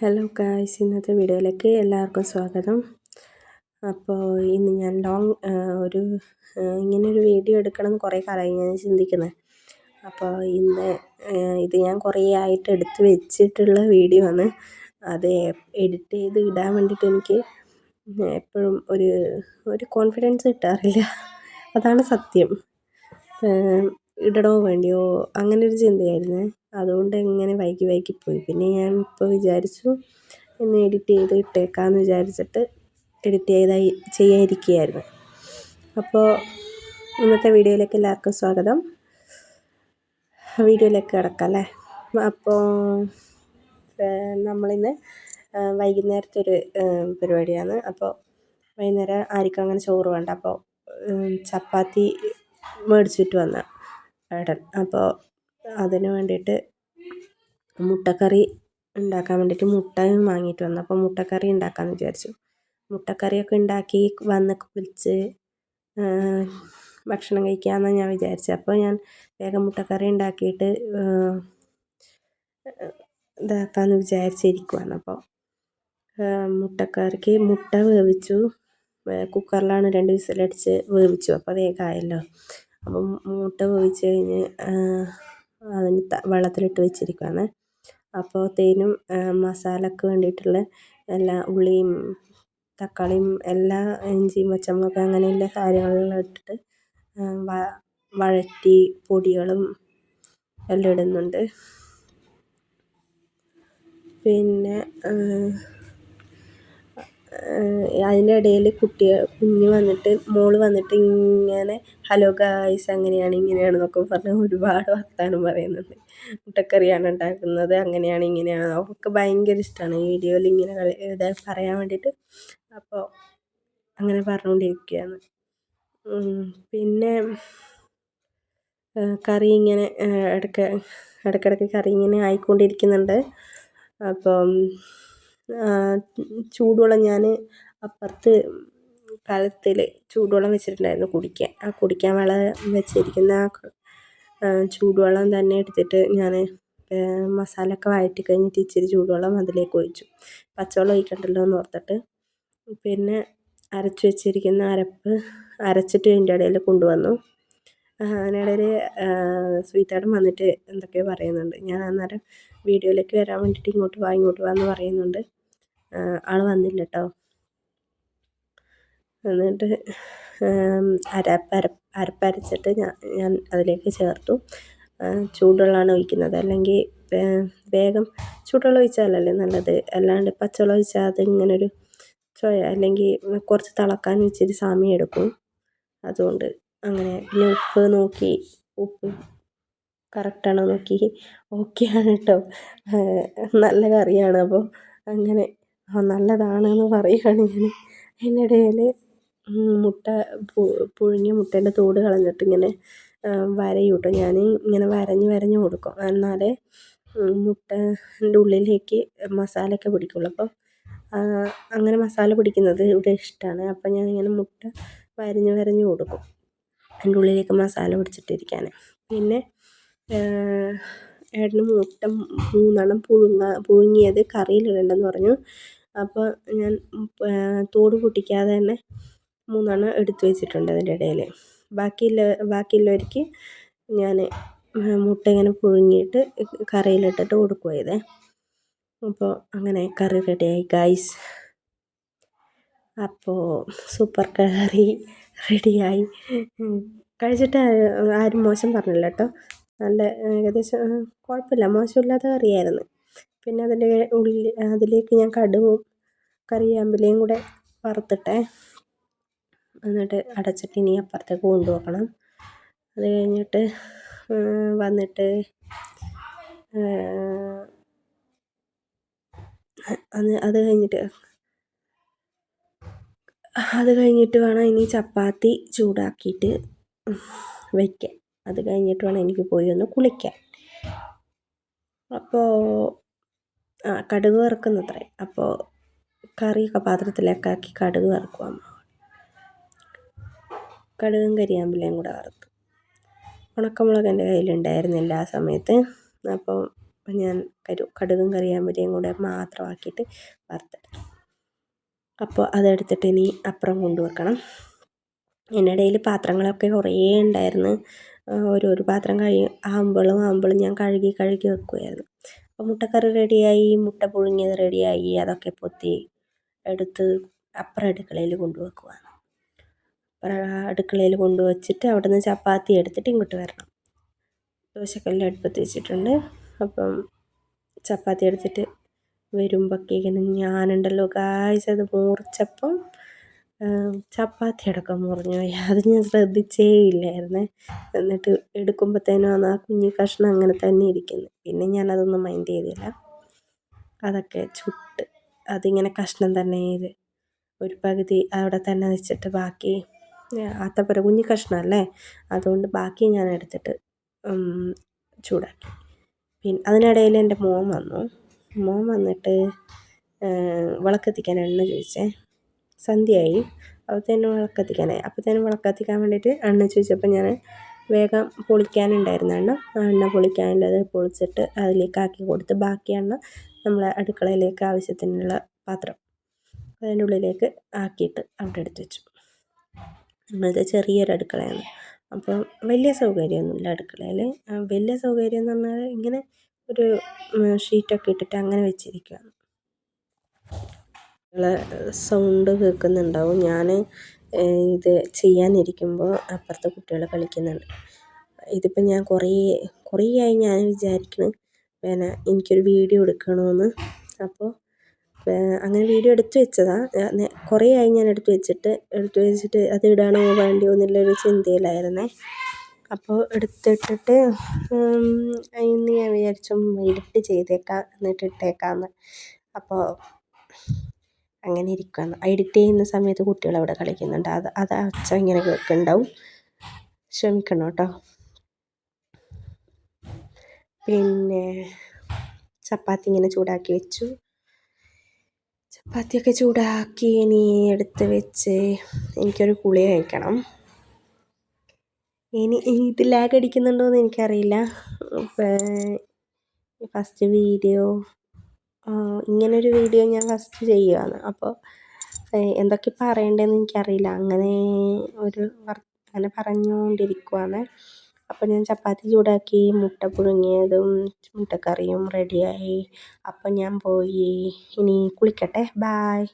Hello guys, ഇന്നത്തെ വീഡിയോയിലേക്ക് എല്ലാവർക്കും സ്വാഗതം. അപ്പോൾ ഇന്ന് ഞാൻ ഒരു ഇങ്ങനൊരു വീഡിയോ എടുക്കണം എന്ന് കുറേ കാലമായി ഞാൻ ചിന്തിക്കുന്നത്. അപ്പോൾ ഇന്ന് ഇത് ഞാൻ കുറേ ആയിട്ട് എടുത്ത് വെച്ചിട്ടുള്ള വീഡിയോ ആണ്. അത് എഡിറ്റ് ചെയ്ത് ഇടാൻ വേണ്ടിയിട്ട് എനിക്ക് എപ്പോഴും ഒരു കോൺഫിഡൻസ് കിട്ടാറില്ല. അതാണ് സത്യം. ഇടണോ വേണ്ടിയോ അങ്ങനൊരു ചിന്തയായിരുന്നേ. അതുകൊണ്ട് ഇങ്ങനെ വൈകി പോയി. പിന്നെ ഞാൻ ഇപ്പോൾ വിചാരിച്ചു ഒന്ന് എഡിറ്റ് ചെയ്ത് ഇട്ടേക്കാമെന്ന് വിചാരിച്ചിട്ട് ചെയ്യാനിരിക്കുകയായിരുന്നു. അപ്പോൾ ഇന്നത്തെ വീഡിയോയിലേക്ക് എല്ലാവർക്കും സ്വാഗതം. വീഡിയോയിലേക്ക് കിടക്കാം അല്ലേ. അപ്പോൾ നമ്മളിന്ന് വൈകുന്നേരത്തെ ഒരു പരിപാടിയാണ്. അപ്പോൾ വൈകുന്നേരം ആർക്കും അങ്ങനെ ചോറ് വേണ്ട. അപ്പോൾ ചപ്പാത്തി മേടിച്ചിട്ട് വന്ന ഏട്ടൻ. അപ്പോൾ അതിന് വേണ്ടിയിട്ട് മുട്ടക്കറി ഉണ്ടാക്കാൻ വേണ്ടിയിട്ട് മുട്ടയും വാങ്ങിയിട്ട് വന്നു. അപ്പോൾ മുട്ടക്കറി ഉണ്ടാക്കാമെന്ന് വിചാരിച്ചു. മുട്ടക്കറിയൊക്കെ ഉണ്ടാക്കി വന്ന് കുളിച്ച് ഭക്ഷണം കഴിക്കാമെന്നാണ് ഞാൻ വിചാരിച്ചത്. അപ്പോൾ ഞാൻ വേഗം മുട്ടക്കറി ഉണ്ടാക്കിയിട്ട് ഇതാക്കാമെന്ന് വിചാരിച്ചിരിക്കുവാണ്. അപ്പോൾ മുട്ടക്കറിക്ക് മുട്ട വേവിച്ചു. കുക്കറിലാണ് 2 വിസിലടിച്ച് വേവിച്ചു. അപ്പോൾ വേഗമായല്ലോ. അപ്പം മുട്ട വേവിച്ച് കഴിഞ്ഞ് അതിന് വെള്ളത്തിലിട്ട് വെച്ചിരിക്കുകയാണ്. അപ്പോഴത്തേനും മസാലയ്ക്ക് വേണ്ടിയിട്ടുള്ള എല്ലാ ഉള്ളിയും തക്കാളിയും എല്ലാ ഇഞ്ചിയും പച്ചമുളക് അങ്ങനെയുള്ള കാര്യങ്ങളെല്ലാം ഇട്ടിട്ട് വഴറ്റി പൊടികളും എല്ലാം ഇടുന്നുണ്ട്. പിന്നെ അതിൻ്റെ ഇടയിൽ മോള് വന്നിട്ട് ഇങ്ങനെ ഹലോ ഗായ്സ് അങ്ങനെയാണ് ഇങ്ങനെയാണെന്നൊക്കെ പറഞ്ഞ് ഒരുപാട് വർത്താനം പറയുന്നുണ്ട്. മുട്ടക്കറിയാണ് ഉണ്ടാക്കുന്നത്, അങ്ങനെയാണ് ഇങ്ങനെയാണ്. അവൾക്ക് ഭയങ്കര ഇഷ്ടമാണ് ഈ വീഡിയോയിൽ ഇങ്ങനെ പറയാൻ വേണ്ടിയിട്ട്. അപ്പോൾ അങ്ങനെ പറഞ്ഞുകൊണ്ടിരിക്കുകയാണ്. പിന്നെ കറി ഇങ്ങനെ ഇടയ്ക്കിടയ്ക്ക് കറി ഇങ്ങനെ ആയിക്കൊണ്ടിരിക്കുന്നുണ്ട്. അപ്പം ചൂടുവെള്ളം ഞാൻ അപ്പുറത്ത് കലത്തിൽ ചൂടുവെള്ളം വെച്ചിട്ടുണ്ടായിരുന്നു കുടിക്കാൻ വെള്ളം വെച്ചിരിക്കുന്ന ചൂടുവെള്ളം തന്നെ എടുത്തിട്ട് ഞാൻ മസാലയൊക്കെ വഴറ്റി കഴിഞ്ഞിട്ട് ഇച്ചിരി ചൂടുവെള്ളം അതിലേക്ക് ഒഴിച്ചു. പച്ചവെള്ളം ഒഴിക്കണ്ടല്ലോ എന്ന് ഓർത്തിട്ട്. പിന്നെ അരച്ച് വെച്ചിരിക്കുന്ന അരപ്പ് അരച്ചിട്ട് അതിൻ്റെ ഇടയിൽ കൊണ്ടുവന്നു. അതിനിടയിൽ സ്വീറ്റാടൻ വന്നിട്ട് എന്തൊക്കെയോ പറയുന്നുണ്ട്. ഞാൻ അന്നേരം വീഡിയോയിലേക്ക് വരാൻ വേണ്ടിയിട്ട് ഇങ്ങോട്ട് വാ എന്ന് പറയുന്നുണ്ട്. ആൾ വന്നില്ല കേട്ടോ. എന്നിട്ട് അരപ്പരച്ചിട്ട് ഞാൻ അതിലേക്ക് ചേർത്തു. ചൂടുവെള്ളമാണ് ഒഴിക്കുന്നത്. അല്ലെങ്കിൽ വേഗം ചൂടുവെള്ളം ഒഴിച്ചാലല്ലേ നല്ലത്. അല്ലാണ്ട് പച്ചവെള്ളം ഒഴിച്ചാൽ അതിങ്ങനൊരു ചൊയ, അല്ലെങ്കിൽ കുറച്ച് തിളക്കാൻ ഇച്ചിരി സമയം എടുക്കും. അതുകൊണ്ട് അങ്ങനെ. പിന്നെ ഉപ്പ് നോക്കി, ഉപ്പ് കറക്റ്റാണോ നോക്കി. ഓക്കെയാണ് കേട്ടോ. നല്ല കറിയാണ്. അപ്പോൾ അങ്ങനെ നല്ലതാണെന്ന് പറയുകയാണ് ഞാൻ. അതിനിടയിൽ പുഴുങ്ങിയ മുട്ടേൻ്റെ തോട് കളഞ്ഞിട്ട് ഇങ്ങനെ വരയും കേട്ടോ. ഞാൻ ഇങ്ങനെ വരഞ്ഞ് കൊടുക്കും. എന്നാലേ മുട്ടേൻ്റെ ഉള്ളിലേക്ക് മസാലയൊക്കെ പിടിക്കുള്ളൂ. അപ്പം അങ്ങനെ മസാല പിടിക്കുന്നത് ഇവിടെ ഇഷ്ടമാണ്. അപ്പം ഞാനിങ്ങനെ മുട്ട വരഞ്ഞ് കൊടുക്കും അതിൻ്റെ ഉള്ളിലേക്ക് മസാല പിടിച്ചിട്ടിരിക്കാൻ. പിന്നെ ഏട്ടന് മുട്ട 3 പുഴുങ്ങിയത് കറിയിലിടണ്ടെന്ന് പറഞ്ഞു. അപ്പോൾ ഞാൻ തോട് പൊട്ടിക്കാതെ തന്നെ 3 എടുത്ത് വെച്ചിട്ടുണ്ട് അതിൻ്റെ ഇടയിൽ. ബാക്കിയുള്ളവർക്ക് ഞാൻ മുട്ട ഇങ്ങനെ പുഴുങ്ങിയിട്ട് കറിയിലിട്ടിട്ട് കൊടുക്കുകയാണ്. അപ്പോൾ അങ്ങനെ കറി റെഡിയായി ഗായ്സ്. അപ്പോൾ സൂപ്പർ കറി റെഡിയായി. കഴിച്ചിട്ട് ആരും മോശം പറഞ്ഞില്ല കേട്ടോ. നല്ല ഏകദേശം കുഴപ്പമില്ല, മോശമില്ലാത്ത കറിയായിരുന്നു. പിന്നെ അതിലേക്ക് ഞാൻ കടുകും കറിവേപ്പിലയും കൂടെ വറുത്തിട്ടേ. എന്നിട്ട് അടച്ചിട്ട് ഇനി അപ്പുറത്തേക്ക് കൊണ്ടുപോകണം. അത് കഴിഞ്ഞിട്ട് വന്നിട്ട് അത് കഴിഞ്ഞിട്ട് വേണം ഇനി ചപ്പാത്തി ചൂടാക്കിയിട്ട് വയ്ക്കാൻ. അത് കഴിഞ്ഞിട്ട് വേണം എനിക്ക് പോയി ഒന്ന് കുളിക്കാൻ. അപ്പോൾ കടുക് വറുക്കുന്നത്രേ. അപ്പോൾ കറിയൊക്കെ പാത്രത്തിലേക്ക് ആക്കി കടുക് വറുക്കുക. കടുകും കരിയാമ്പിലയും കൂടെ വറുത്തു. ഉണക്കമുളക് എൻ്റെ കയ്യിലുണ്ടായിരുന്നില്ല ആ സമയത്ത്. അപ്പോൾ അപ്പം ഞാൻ കടുകും കറിയാമ്പരിയും കൂടെ മാത്രമാക്കിയിട്ട് വറുത്തെടുത്തു. അപ്പോൾ അതെടുത്തിട്ട് ഇനി അപ്പുറം കൊണ്ടുവെക്കണം. ഇതിനിടയിൽ പാത്രങ്ങളൊക്കെ കുറേ ഉണ്ടായിരുന്നു. ഒരു പാത്രം ആകുമ്പോഴും ഞാൻ കഴുകി വെക്കുമായിരുന്നു. അപ്പോൾ മുട്ടക്കറി റെഡിയായി, മുട്ട പുഴുങ്ങിയത് റെഡിയായി. അതൊക്കെ പൊത്തി എടുത്ത് അപ്പുറം അടുക്കളയിൽ കൊണ്ടുവെക്കുകയാണ്. അടുക്കളയിൽ കൊണ്ടുവച്ചിട്ട് അവിടെ നിന്ന് ചപ്പാത്തി എടുത്തിട്ട് ഇങ്ങോട്ട് വരണം. ദോശക്കല്ല് അടുപ്പത്ത് വെച്ചിട്ടുണ്ട്. അപ്പം ചപ്പാത്തി എടുത്തിട്ട് വരുമ്പോഴേക്കിനും ഞാനുണ്ടല്ലോ ഗായ്സ്, അത് മുറിച്ചപ്പം ചപ്പാത്തി അടക്കം മുറിഞ്ഞു പോയി. അത് ഞാൻ ശ്രദ്ധിച്ചേ ഇല്ലായിരുന്നേ. എന്നിട്ട് എടുക്കുമ്പോഴത്തേനും ആ കുഞ്ഞി കഷ്ണം അങ്ങനെ തന്നെ ഇരിക്കുന്നു. പിന്നെ ഞാനതൊന്നും മൈൻഡ് ചെയ്തില്ല. അതൊക്കെ ചുട്ട് അതിങ്ങനെ കഷ്ണം തന്നെ ഒരു പകുതി അവിടെ തന്നെ വെച്ചിട്ട് ബാക്കി ആത്തപ്പര കുഞ്ഞി കഷ്ണമല്ലേ, അതുകൊണ്ട് ബാക്കി ഞാൻ എടുത്തിട്ട് ചൂടാക്കി. പിന്നെ അതിനിടയിൽ എൻ്റെ മോൻ വന്നിട്ട് വിളക്കത്തിക്കാൻ എണ്ണ ചോദിച്ചേ. സന്ധ്യയായി, അപ്പോഴത്തേനും വിളക്കത്തിക്കാനായി. അപ്പോഴത്തേനും വിളക്കത്തിക്കാൻ വേണ്ടിയിട്ട് എണ്ണ ചോദിച്ചപ്പോൾ ഞാൻ വേഗം പൊളിക്കാനുണ്ടായിരുന്ന എണ്ണ പൊളിക്കാനുള്ളത് പൊളിച്ചിട്ട് അതിലേക്കാക്കി കൊടുത്ത് ബാക്കി എണ്ണ നമ്മളെ അടുക്കളയിലേക്ക് ആവശ്യത്തിനുള്ള പാത്രം അതിൻ്റെ ഉള്ളിലേക്ക് ആക്കിയിട്ട് അവിടെ എടുത്ത് വെച്ചു. നമ്മളത് ചെറിയൊരു അടുക്കളയാണ്, അപ്പോൾ വലിയ സൗകര്യമൊന്നുമില്ല അടുക്കളയിൽ. വലിയ സൗകര്യം എന്ന് പറഞ്ഞാൽ ഇങ്ങനെ ഒരു ഷീറ്റൊക്കെ ഇട്ടിട്ട് അങ്ങനെ വെച്ചിരിക്കുകയാണ്. സൗണ്ട് കേൾക്കുന്നുണ്ടാവും. ഞാൻ ഇത് ചെയ്യാനിരിക്കുമ്പോൾ അപ്പുറത്തെ കുട്ടികൾ കളിക്കുന്നുണ്ട്. ഇതിപ്പോൾ ഞാൻ കുറേ ആയി ഞാൻ വിചാരിക്കുന്നു പിന്നെ എനിക്കൊരു വീഡിയോ എടുക്കണമെന്ന്. അപ്പോൾ അങ്ങനെ വീഡിയോ എടുത്ത് വെച്ചതാണ്. കുറേ ആയി ഞാൻ എടുത്ത് വെച്ചിട്ട് അത് ഇടണോ വേണ്ടിയോ എന്നുള്ളൊരു ചിന്തയിലായിരുന്നേ. അപ്പോൾ എടുത്തിട്ടിട്ട് ഇന്ന് ഞാൻ വിചാരിച്ചു എഡിറ്റ് ചെയ്തേക്കാം, എന്നിട്ട് ഇട്ടേക്കാമെന്ന്. അപ്പോൾ അങ്ങനെ ഇരിക്കുകയാണ്. എഡിറ്റ് ചെയ്യുന്ന സമയത്ത് കുട്ടികൾ അവിടെ കളിക്കുന്നുണ്ട്. അത് ഒച്ച ഇങ്ങനെ കേൾക്കുന്നുണ്ടാവും, ക്ഷമിക്കണം കേട്ടോ. പിന്നെ ചപ്പാത്തി ഇങ്ങനെ ചൂടാക്കി വെച്ചു. ചപ്പാത്തിയൊക്കെ ചൂടാക്കി ഇനി എടുത്ത് വെച്ച് എനിക്കൊരു കുളി കഴിക്കണം. ഇനി ഇത് ലാഗ് അടിക്കുന്നുണ്ടോയെന്ന് എനിക്കറിയില്ല. ഫസ്റ്റ് വീഡിയോ ഇങ്ങനൊരു വീഡിയോ ഞാൻ ഫസ്റ്റ് ചെയ്യുകയാണ്. അപ്പോൾ എന്തൊക്കെ പറയേണ്ടതെന്ന് എനിക്കറിയില്ല. അങ്ങനെ പറഞ്ഞുകൊണ്ടിരിക്കുകയാണ്. അപ്പോൾ ഞാൻ ചപ്പാത്തി ചൂടാക്കി, മുട്ട പുഴുങ്ങിയതും മുട്ടക്കറിയും റെഡിയായി. അപ്പം ഞാൻ പോയി ഇനി കുളിക്കട്ടെ. ബായ്.